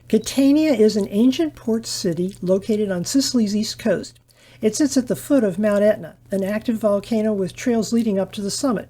Catania is an ancient port city located on Sicily's east coast. It sits at the foot of Mount Etna, an active volcano with trails leading up to the summit.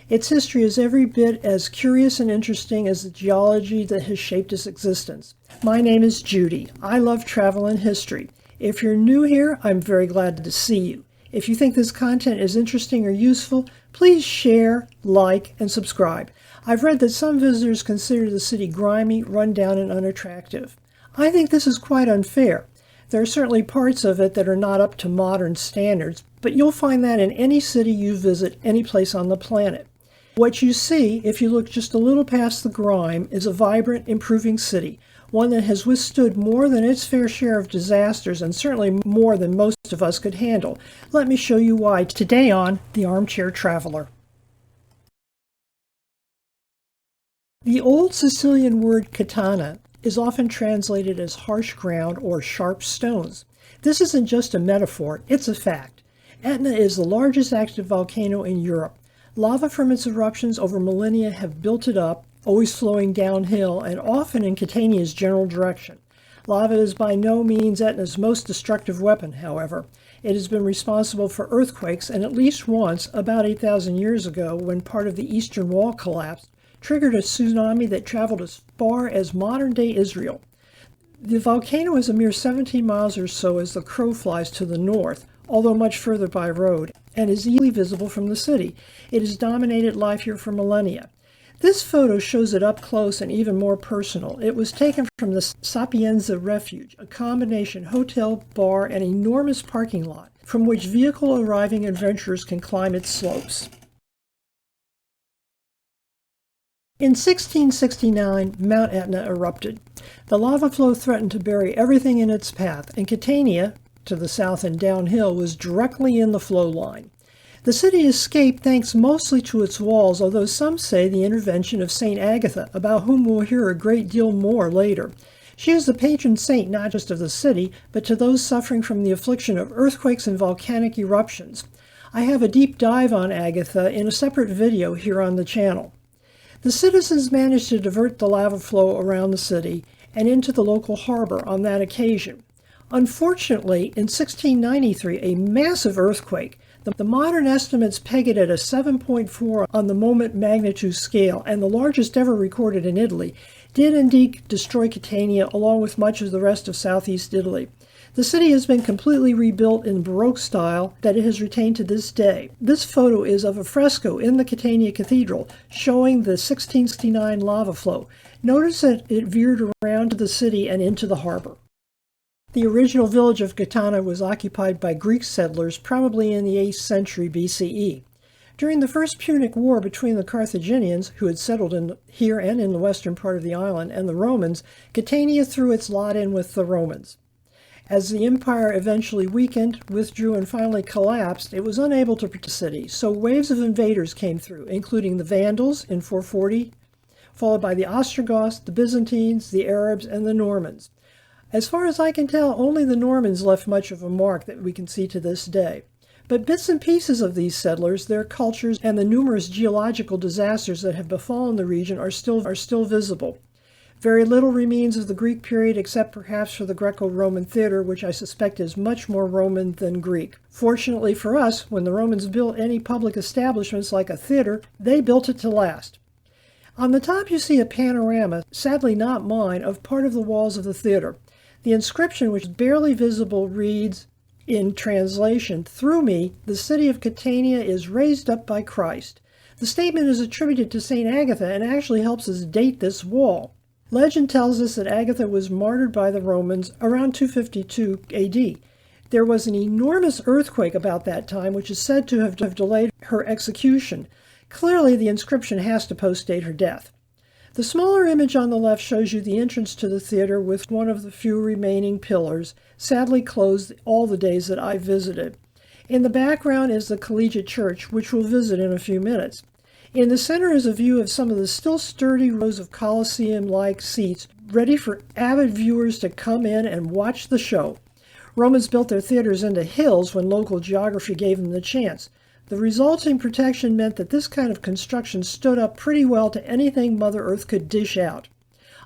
Its history is every bit as curious and interesting as the geology that has shaped its existence. My name is Judy. I love travel and history. If you're new here, I'm very glad to see you. If you think this content is interesting or useful, please share, like, and subscribe. I've read that some visitors consider the city grimy, run-down, and unattractive. I think this is quite unfair. There are certainly parts of it that are not up to modern standards, but you'll find that in any city you visit, any place on the planet. What you see, if you look just a little past the grime, is a vibrant, improving city, one that has withstood more than its fair share of disasters and certainly more than most of us could handle. Let me show you why today on The Armchair Traveler. The old Sicilian word katana is often translated as harsh ground or sharp stones. This isn't just a metaphor, it's a fact. Etna is the largest active volcano in Europe. Lava from its eruptions over millennia have built it up, always flowing downhill and often in Catania's general direction. Lava is by no means Etna's most destructive weapon, however. It has been responsible for earthquakes, and at least once, about 8,000 years ago, when part of the eastern wall collapsed, triggered a tsunami that traveled as far as modern-day Israel. The volcano is a mere 17 miles or so as the crow flies to the north, although much further by road, and is easily visible from the city. It has dominated life here for millennia. This photo shows it up close and even more personal. It was taken from the Sapienza Refuge, a combination hotel, bar, and enormous parking lot, from which vehicle-arriving adventurers can climb its slopes. In 1669, Mount Etna erupted. The lava flow threatened to bury everything in its path, and Catania, to the south and downhill, was directly in the flow line. The city escaped thanks mostly to its walls, although some say the intervention of St. Agatha, about whom we'll hear a great deal more later. She is the patron saint not just of the city, but to those suffering from the affliction of earthquakes and volcanic eruptions. I have a deep dive on Agatha in a separate video here on the channel. The citizens managed to divert the lava flow around the city and into the local harbor on that occasion. Unfortunately, in 1693, a massive earthquake, the modern estimates peg it at a 7.4 on the moment magnitude scale, and the largest ever recorded in Italy, did indeed destroy Catania along with much of the rest of southeast Italy. The city has been completely rebuilt in Baroque style that it has retained to this day. This photo is of a fresco in the Catania Cathedral showing the 1669 lava flow. Notice that it veered around to the city and into the harbor. The original village of Catania was occupied by Greek settlers probably in the 8th century BCE. During the First Punic War between the Carthaginians, who had settled here and in the western part of the island, and the Romans, Catania threw its lot in with the Romans. As the empire eventually weakened, withdrew, and finally collapsed, it was unable to protect the city, so waves of invaders came through, including the Vandals in 440, followed by the Ostrogoths, the Byzantines, the Arabs, and the Normans. As far as I can tell, only the Normans left much of a mark that we can see to this day. But bits and pieces of these settlers, their cultures, and the numerous geological disasters that have befallen the region are still visible. Very little remains of the Greek period except perhaps for the Greco-Roman theater, which I suspect is much more Roman than Greek. Fortunately for us, when the Romans built any public establishments like a theater, they built it to last. On the top you see a panorama, sadly not mine, of part of the walls of the theater. The inscription, which is barely visible, reads, in translation, "Through me, the city of Catania is raised up by Christ." The statement is attributed to St. Agatha and actually helps us date this wall. Legend tells us that Agatha was martyred by the Romans around 252 AD. There was an enormous earthquake about that time, which is said to have delayed her execution. Clearly, the inscription has to postdate her death. The smaller image on the left shows you the entrance to the theater with one of the few remaining pillars, sadly closed all the days that I visited. In the background is the Collegiate Church, which we'll visit in a few minutes. In the center is a view of some of the still sturdy rows of Colosseum-like seats, ready for avid viewers to come in and watch the show. Romans built their theaters into hills when local geography gave them the chance. The resulting protection meant that this kind of construction stood up pretty well to anything Mother Earth could dish out.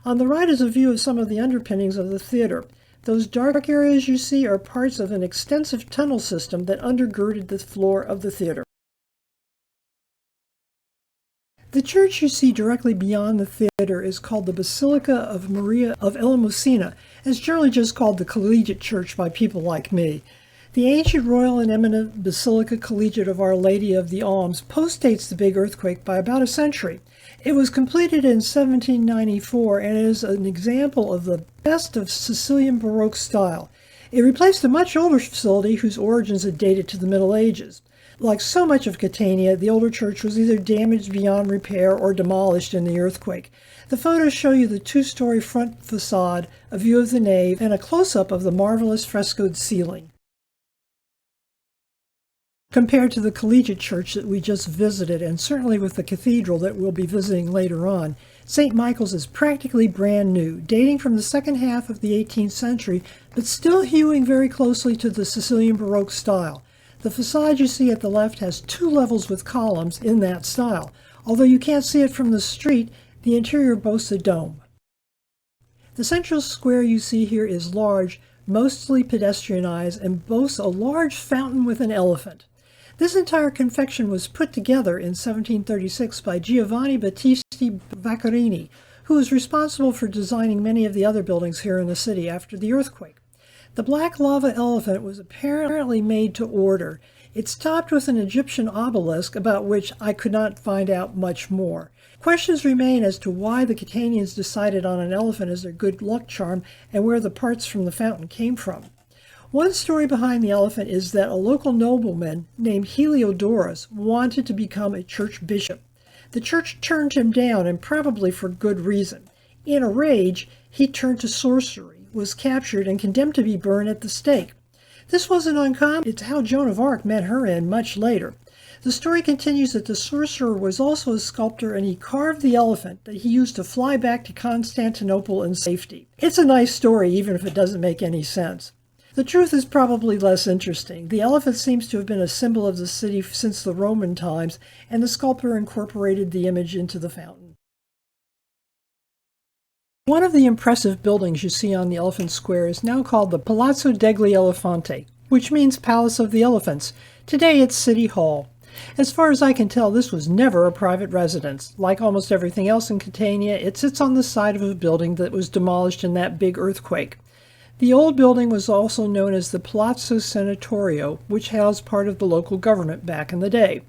On the right is a view of some of the underpinnings of the theater. Those dark areas you see are parts of an extensive tunnel system that undergirded the floor of the theater. The church you see directly beyond the theater is called the Basilica of Maria of Elemosina, as generally just called the Collegiate Church by people like me. The ancient royal and eminent Basilica Collegiate of Our Lady of the Alms postdates the big earthquake by about a century. It was completed in 1794 and is an example of the best of Sicilian Baroque style. It replaced a much older facility whose origins had dated to the Middle Ages. Like so much of Catania, the older church was either damaged beyond repair or demolished in the earthquake. The photos show you the two-story front facade, a view of the nave, and a close-up of the marvelous frescoed ceiling. Compared to the collegiate church that we just visited, and certainly with the cathedral that we'll be visiting later on, St. Michael's is practically brand new, dating from the second half of the 18th century, but still hewing very closely to the Sicilian Baroque style. The facade you see at the left has 2 levels with columns in that style. Although you can't see it from the street, the interior boasts a dome. The central square you see here is large, mostly pedestrianized, and boasts a large fountain with an elephant. This entire confection was put together in 1736 by Giovanni Battisti Vaccarini, who was responsible for designing many of the other buildings here in the city after the earthquake. The black lava elephant was apparently made to order. It's topped with an Egyptian obelisk about which I could not find out much more. Questions remain as to why the Catanians decided on an elephant as their good luck charm and where the parts from the fountain came from. One story behind the elephant is that a local nobleman named Heliodorus wanted to become a church bishop. The church turned him down, and probably for good reason. In a rage, he turned to sorcery, was captured, and condemned to be burned at the stake. This wasn't uncommon. It's how Joan of Arc met her end much later. The story continues that the sorcerer was also a sculptor, and he carved the elephant that he used to fly back to Constantinople in safety. It's a nice story, even if it doesn't make any sense. The truth is probably less interesting. The elephant seems to have been a symbol of the city since the Roman times, and the sculptor incorporated the image into the fountain. One of the impressive buildings you see on the Elephant Square is now called the Palazzo degli Elefanti, which means Palace of the Elephants. Today it's City Hall. As far as I can tell, this was never a private residence. Like almost everything else in Catania, it sits on the side of a building that was demolished in that big earthquake. The old building was also known as the Palazzo Senatorio, which housed part of the local government back in the day.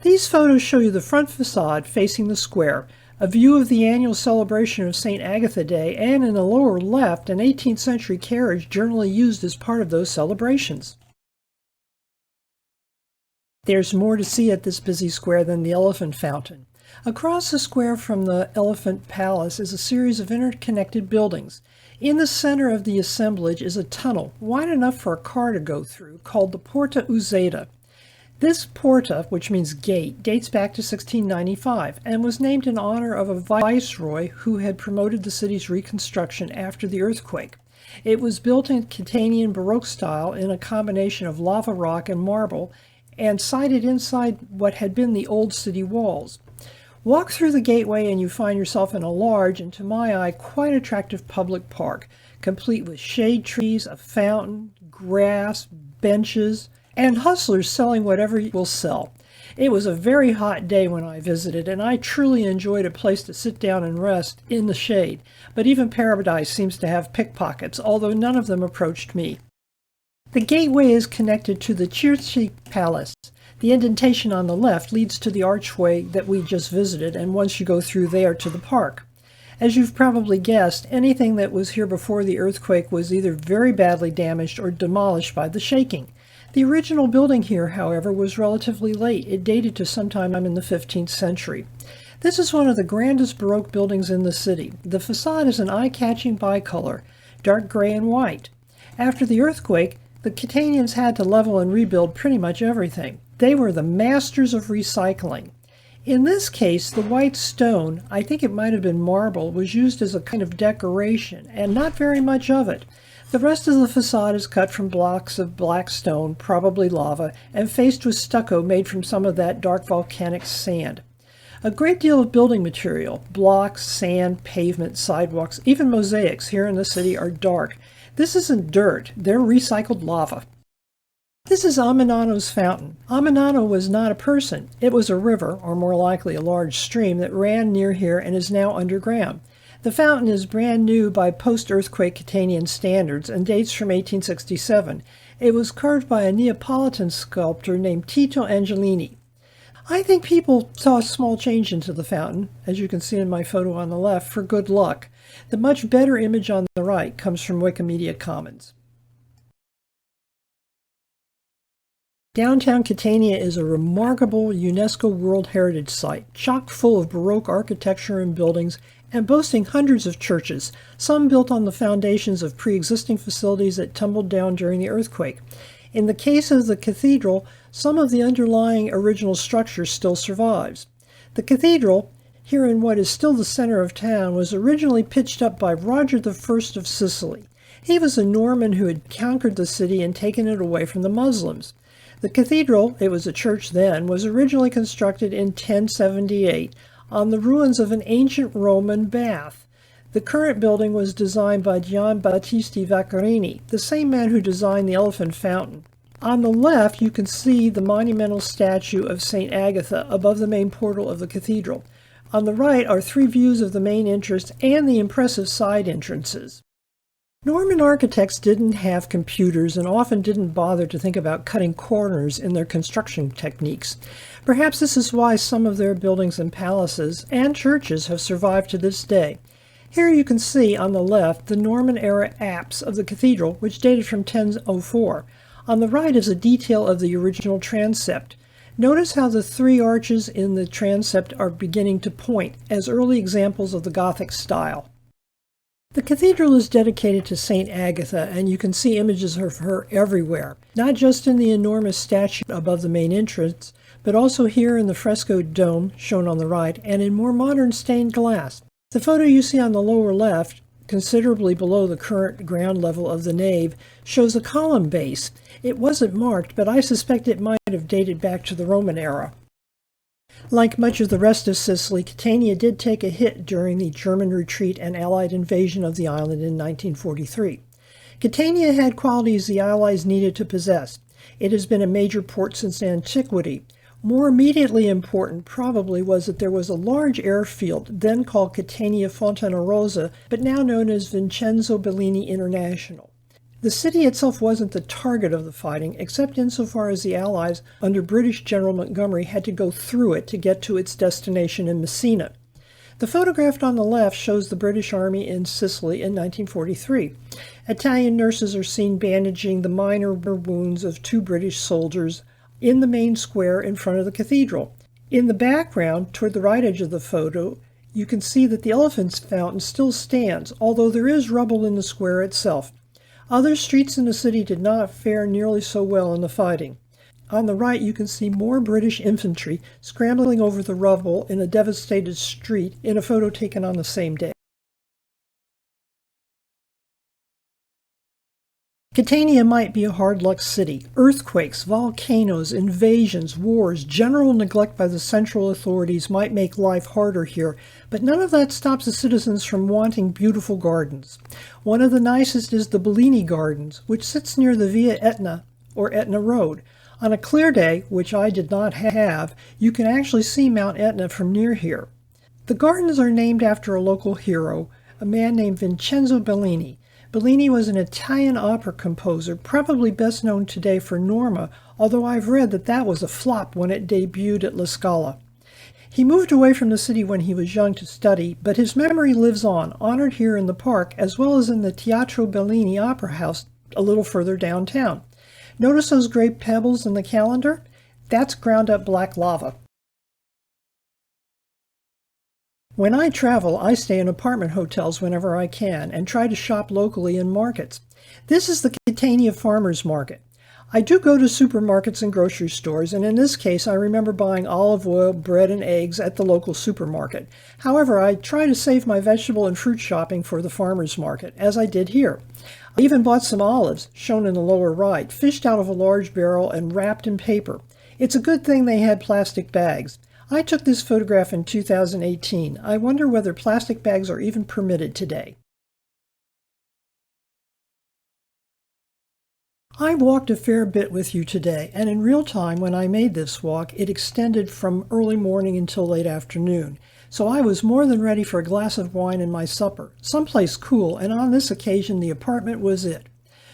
These photos show you the front facade facing the square, a view of the annual celebration of St. Agatha Day, and in the lower left, an 18th century carriage generally used as part of those celebrations. There's more to see at this busy square than the elephant fountain. Across the square from the Elephant Palace is a series of interconnected buildings. In the center of the assemblage is a tunnel, wide enough for a car to go through, called the Porta Uzeda. This porta, which means gate, dates back to 1695 and was named in honor of a viceroy who had promoted the city's reconstruction after the earthquake. It was built in Catanian Baroque style in a combination of lava rock and marble, and sited inside what had been the old city walls. Walk through the gateway and you find yourself in a large, and to my eye, quite attractive public park, complete with shade trees, a fountain, grass, benches, and hustlers selling whatever will sell. It was a very hot day when I visited, and I truly enjoyed a place to sit down and rest in the shade, but even Paradise seems to have pickpockets, although none of them approached me. The gateway is connected to the Circe Palace. The indentation on the left leads to the archway that we just visited, and once you go through there to the park. As you've probably guessed, anything that was here before the earthquake was either very badly damaged or demolished by the shaking. The original building here, however, was relatively late. It dated to sometime in the 15th century. This is one of the grandest Baroque buildings in the city. The facade is an eye-catching bicolor, dark gray and white. After the earthquake, the Catanians had to level and rebuild pretty much everything. They were the masters of recycling. In this case, the white stone, I think it might have been marble, was used as a kind of decoration, and not very much of it. The rest of the facade is cut from blocks of black stone, probably lava, and faced with stucco made from some of that dark volcanic sand. A great deal of building material, blocks, sand, pavement, sidewalks, even mosaics here in the city are dark. This isn't dirt, they're recycled lava. This is Aminano's fountain. Aminano was not a person. It was a river, or more likely a large stream, that ran near here and is now underground. The fountain is brand new by post-earthquake Catanian standards and dates from 1867. It was carved by a Neapolitan sculptor named Tito Angelini. I think people saw a small change into the fountain, as you can see in my photo on the left, for good luck. The much better image on the right comes from Wikimedia Commons. Downtown Catania is a remarkable UNESCO World Heritage Site, chock full of Baroque architecture and buildings, and boasting hundreds of churches, some built on the foundations of pre-existing facilities that tumbled down during the earthquake. In the case of the cathedral, some of the underlying original structure still survives. The cathedral, here in what is still the center of town, was originally pitched up by Roger I of Sicily. He was a Norman who had conquered the city and taken it away from the Muslims. The cathedral, it was a church then, was originally constructed in 1078 on the ruins of an ancient Roman bath. The current building was designed by Giambattista Vaccarini, the same man who designed the Elephant Fountain. On the left, you can see the monumental statue of St. Agatha above the main portal of the cathedral. On the right are three views of the main entrance and the impressive side entrances. Norman architects didn't have computers and often didn't bother to think about cutting corners in their construction techniques. Perhaps this is why some of their buildings and palaces and churches have survived to this day. Here you can see on the left the Norman-era apse of the cathedral, which dated from 1004. On the right is a detail of the original transept. Notice how the three arches in the transept are beginning to point, as early examples of the Gothic style. The cathedral is dedicated to St. Agatha, and you can see images of her everywhere, not just in the enormous statue above the main entrance, but also here in the frescoed dome, shown on the right, and in more modern stained glass. The photo you see on the lower left, considerably below the current ground level of the nave, shows a column base. It wasn't marked, but I suspect it might have dated back to the Roman era. Like much of the rest of Sicily, Catania did take a hit during the German retreat and Allied invasion of the island in 1943. Catania had qualities the Allies needed to possess. It has been a major port since antiquity. More immediately important probably was that there was a large airfield, then called Catania Fontanarossa, but now known as Vincenzo Bellini International. The city itself wasn't the target of the fighting, except insofar as the Allies, under British General Montgomery, had to go through it to get to its destination in Messina. The photograph on the left shows the British Army in Sicily in 1943. Italian nurses are seen bandaging the minor wounds of two British soldiers in the main square in front of the cathedral. In the background, toward the right edge of the photo, you can see that the Elephant's Fountain still stands, although there is rubble in the square itself. Other streets in the city did not fare nearly so well in the fighting. On the right, you can see more British infantry scrambling over the rubble in a devastated street in a photo taken on the same day. Catania might be a hard-luck city. Earthquakes, volcanoes, invasions, wars, general neglect by the central authorities might make life harder here, but none of that stops the citizens from wanting beautiful gardens. One of the nicest is the Bellini Gardens, which sits near the Via Etna, or Etna Road. On a clear day, which I did not have, you can actually see Mount Etna from near here. The gardens are named after a local hero, a man named Vincenzo Bellini. Bellini was an Italian opera composer, probably best known today for Norma, although I've read that that was a flop when it debuted at La Scala. He moved away from the city when he was young to study, but his memory lives on, honored here in the park, as well as in the Teatro Bellini Opera House a little further downtown. Notice those gray pebbles in the calendar? That's ground-up black lava. When I travel, I stay in apartment hotels whenever I can and try to shop locally in markets. This is the Catania Farmers Market. I do go to supermarkets and grocery stores, and in this case I remember buying olive oil, bread, and eggs at the local supermarket. However, I try to save my vegetable and fruit shopping for the farmers market, as I did here. I even bought some olives, shown in the lower right, fished out of a large barrel and wrapped in paper. It's a good thing they had plastic bags. I took this photograph in 2018. I wonder whether plastic bags are even permitted today. I walked a fair bit with you today, and in real time when I made this walk, it extended from early morning until late afternoon. So I was more than ready for a glass of wine and my supper, someplace cool, and on this occasion the apartment was it.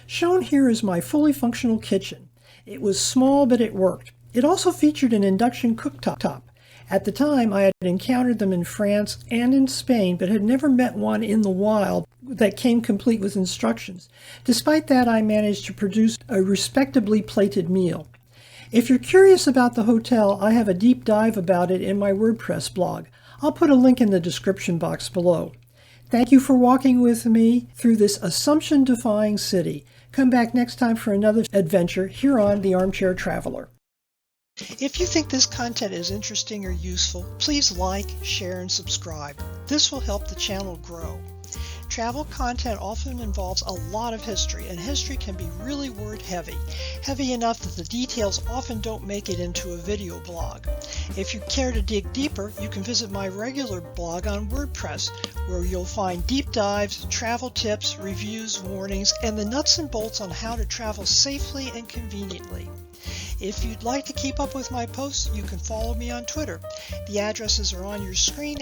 Shown here is my fully functional kitchen. It was small, but it worked. It also featured an induction cooktop. At the time, I had encountered them in France and in Spain, but had never met one in the wild that came complete with instructions. Despite that, I managed to produce a respectably plated meal. If you're curious about the hotel, I have a deep dive about it in my WordPress blog. I'll put a link in the description box below. Thank you for walking with me through this assumption-defying city. Come back next time for another adventure here on the Armchair Traveler. If you think this content is interesting or useful, please like, share, and subscribe. This will help the channel grow. Travel content often involves a lot of history, and history can be really word heavy enough that the details often don't make it into a video blog. If you care to dig deeper, you can visit my regular blog on WordPress, where you'll find deep dives, travel tips, reviews, warnings, and the nuts and bolts on how to travel safely and conveniently. If you'd like to keep up with my posts, you can follow me on Twitter. The addresses are on your screen